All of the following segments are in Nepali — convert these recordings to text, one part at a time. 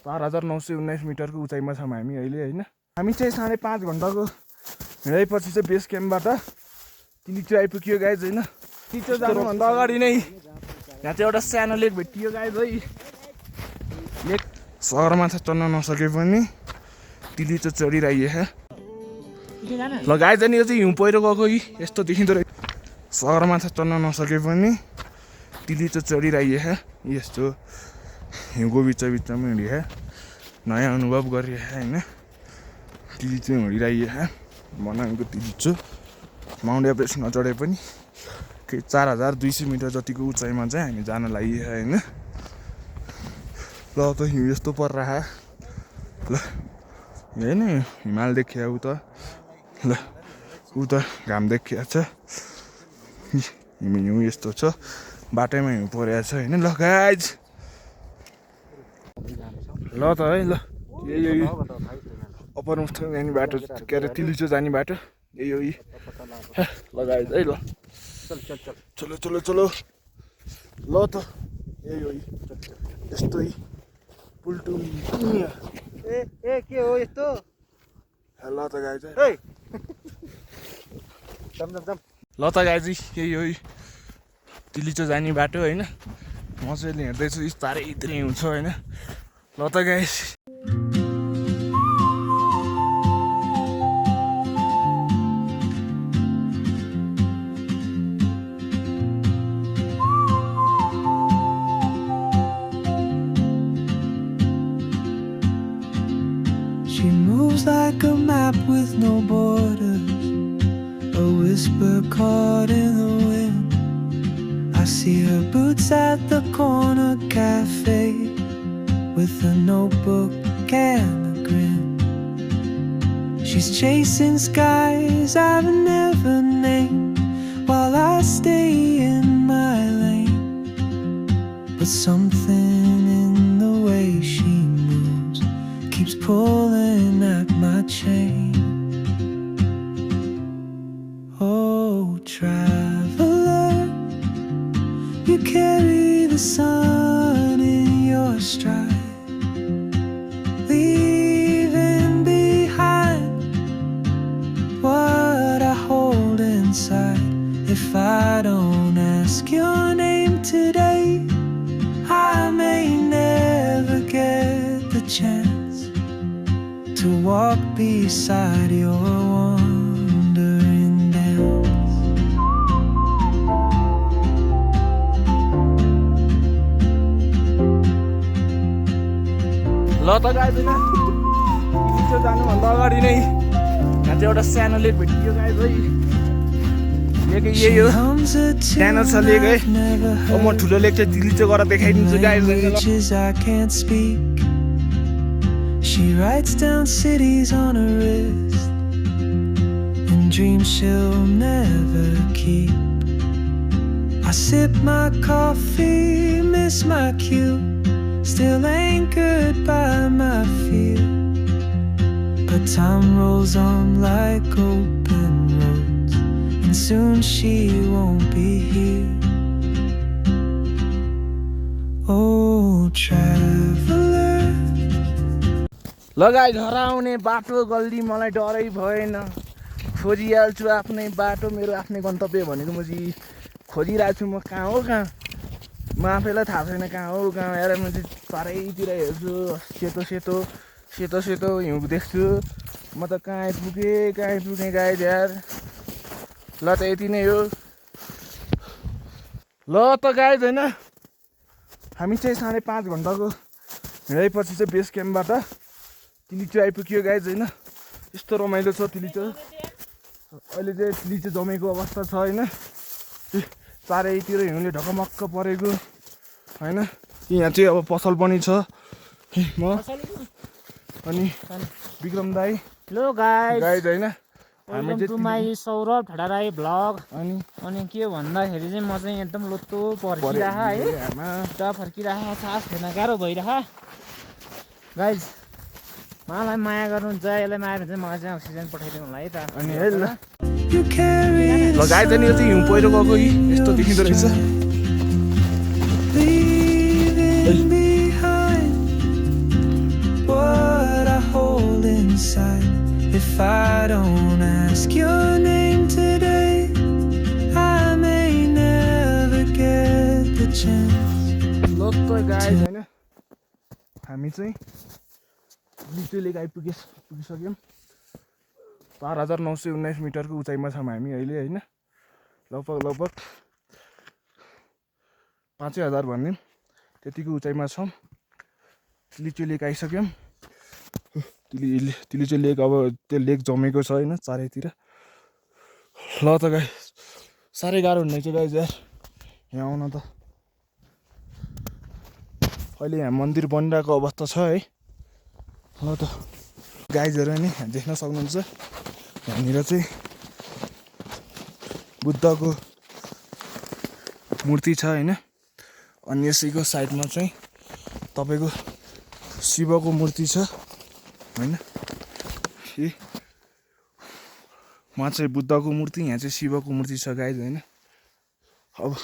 4919 मिटरको उचाइमा छौँ हामी अहिले होइन। हामी चाहिँ 5.5 घन्टाको हिँडाइपछि चाहिँ बेस क्याम्पबाट तिलीचो आइपुग्यो गाइज होइन। तिलीचो जानुभन्दा अगाडि नै यहाँ चाहिँ एउटा सानो लेक भेटियो गाइज है। लेक सहरमा चाहिँ चढ्न नसके पनि तिलीचो चढिरहेको ल गाइज अनि यो चाहिँ हिउँ पहिरो गएको यस्तो देखिँदो रहेछ। सहरमा चाहिँ चढ्न नसके पनि तिलीचो चढिरहेको यस्तो हिउँको बिचमा हिँडिया नयाँ अनुभव गरिए होइन। तिलीचो हिँडिरहेको मनाङको तिलीचो माउन्ट एभरेस्ट नचढे पनि केही 4200 मिटर जतिको उचाइमा चाहिँ हामी जान लागि होइन। ल त हिउँ यस्तो परिरह ल होइन हिमाल देखिया उ त ल उ त घाम देखिया छ हिउँ यस्तो छ बाटैमा हिउँ परिरहेको छ होइन। ल गाइज ल त है ल यही अप्पर मुस्ट जाने बाटो के अरे तिलीचो जाने बाटो यही हो ल गाइज है। ल चलो चलो चलो ल त यही हो यस्तो पुल्टुम ए के हो यस्तो ल त गाइज ल त गाइज यही हो तिलीचो जाने बाटो होइन। मजाले हिँड्दैछु बिस्तारै यत्रै हुन्छ होइन। ल त guys She moves like a map with no borders, a whisper caught in the wind. I see her boots at the corner cafe with a notebook and a grin. She's chasing skies I've never named while I stay in my lane. But something in the way she moves keeps pulling at my chain. Oh, traveler, you carry the sun in your stride, leaving behind what I hold inside. If I don't ask your name today, I may never get the chance to walk beside your wandering dance. ल त गाइज होइन तिलीचो जानुभन्दा अगाडि नै यहाँ चाहिँ एउटा सानो लेक भेटियो गाइज है। लेक यही हो सानो छ लेक है। अब म ठुलो लेक चाहिँ तिलीचो गरेर देखाइदिन्छु guys. I can't speak. She writes down cities on her wrist and dreams she'll never keep. I sip my coffee, miss my cue, still anchored by my fear. But time rolls on like open roads, and soon she won't be here. Oh, traveler, ल गाइज हराउने बाटो गल्ली मलाई डरै भएन। खोजिहाल्छु आफ्नै बाटो मेरो आफ्नै गन्तव्य भनेको म चाहिँ खोजिरहेको छु। म कहाँ हो कहाँ म आफैलाई थाहा छैन कहाँ हो कहाँ हेर। म चाहिँ चारैतिर हेर्छु सेतो सेतो सेतो सेतो हिउँ देख्छु। म त कहाँ आइपुगेँ गाइज यार। ल त यति नै हो। ल त गाइज होइन हामी चाहिँ 5.5 घन्टाको हिँडाइपछि चाहिँ बेस क्याम्पबाट तिलीचो आइपुग्यो गाइज होइन। यस्तो रमाइलो छ तिलीचो। अहिले चाहिँ तिलीचो जमेको अवस्था छ होइन। चारैतिर हिउँले ढकमक्क परेको होइन। यहाँ चाहिँ अब पसल पनि छ। म अनि विक्रम दाई हेलो गाइस होइन हामी चाहिँ my Saurabh Thada Rai vlog अनि के भन्दाखेरि चाहिँ म चाहिँ एकदम लोतो पर्खिरह है। खुट्टा फर्किरह सास फेर्न गाह्रो भइरह गाइस। मलाई माया गर्नुहुन्छ यसलाई माया गर्नुहुन्छ मलाई चाहिँ अक्सिजन पठाइदिनु होला है त। अनि है ल गाइस अनि यो चाहिँ हिउँ पहिरो गएको यस्तो देखिँदो रहेछ। inside. If I don't ask your name today, I may never get the chance. ल त गाइज होइन हामी चाहिँ लिचु लेक पुगिसक्यौँ 4919 मिटरको उचाइमा छौँ हामी अहिले होइन लगभग 5000 भन्ने त्यतिको उचाइमा छौँ लिचु लेक आइसक्यौँ लिचु लेक अब त्यो लेक जमेको छ होइन चारैतिर ल त गाइस साह्रै गाह्रो हुने चाहिँ गाइस यार यहाँ आउन त अहिले यहाँ मन्दिर बनिरहेको अवस्था छ है ल त गाइजहरू नि देख्न सक्नुहुन्छ यहाँनिर चाहिँ बुद्धको मूर्ति छ होइन अनि यसैको साइडमा चाहिँ तपाईँको शिवको मूर्ति छ होइन उहाँ चाहिँ बुद्धको मूर्ति यहाँ चाहिँ शिवको मूर्ति छ गाइज होइन अब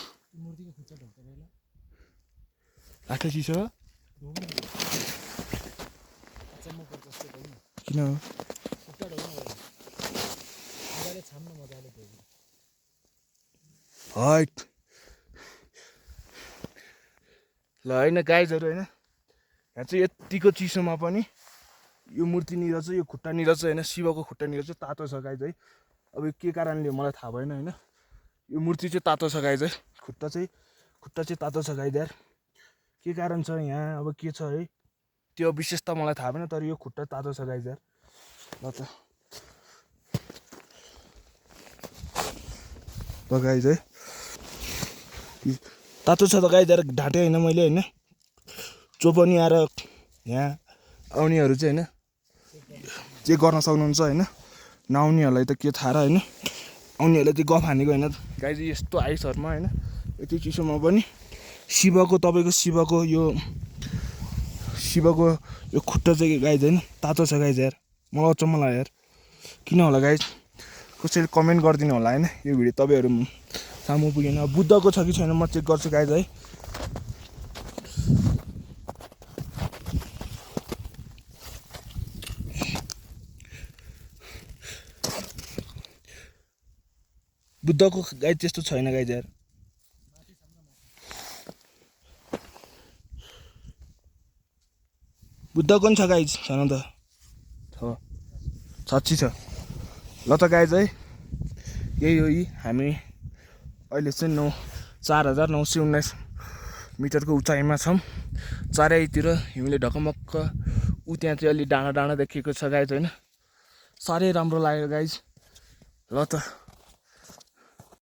लाठे चिसो किन हो हाइट ल होइन गाइजहरू होइन यहाँ चाहिँ यतिको चिसोमा पनि यो मूर्तिनिर चाहिँ यो खुट्टानिर चाहिँ होइन शिवको खुट्टानिर चाहिँ तातो छ गाइज है अब के कारणले मलाई थाहा भएन होइन यो मूर्ति चाहिँ तातो छ गाइज है खुट्टा चाहिँ तातो छ गाइज यार के कारण छ यहाँ अब के छ है त्यो विशेषता मलाई थाहा भएन तर यो खुट्टा तातो छ गाइज यार ल त गाइज है तातो छ त गाइज यार ढाँटे होइन मैले होइन जो पनि आएर यहाँ आउनेहरू चाहिँ होइन चेक गर्न सक्नुहुन्छ होइन नआउनेहरूलाई त के थाहा र होइन आउनेहरूलाई चाहिँ गफ हानेको होइन गाइज यस्तो आइसहरूमा होइन यति चिसोमा पनि शिवको यो खुट्टा चाहिँ गाइज होइन तातो छ गाइज यार मलाई अचम्म लाग्यो यार किन होला गाइज कसैले कमेन्ट गरिदिनु होला होइन यो भिडियो तपाईँहरू सामु पुगेन अब बुद्धको छ कि छैन म चेक गर्छु गाइज है बुद्धको गाइज त्यस्तो छैन गाइज यार बुद्धको पनि छ गाइज छैन त साँच्ची छ ल त गाइज है यही हो हामी अहिले चाहिँ 4919 मिटरको उचाइमा छौँ चारैतिर हिउँले ढकमक्क ऊ त्यहाँ चाहिँ अलि डाँडा देखिएको छ गाइज होइन साह्रै राम्रो लाग्यो गाइज ल त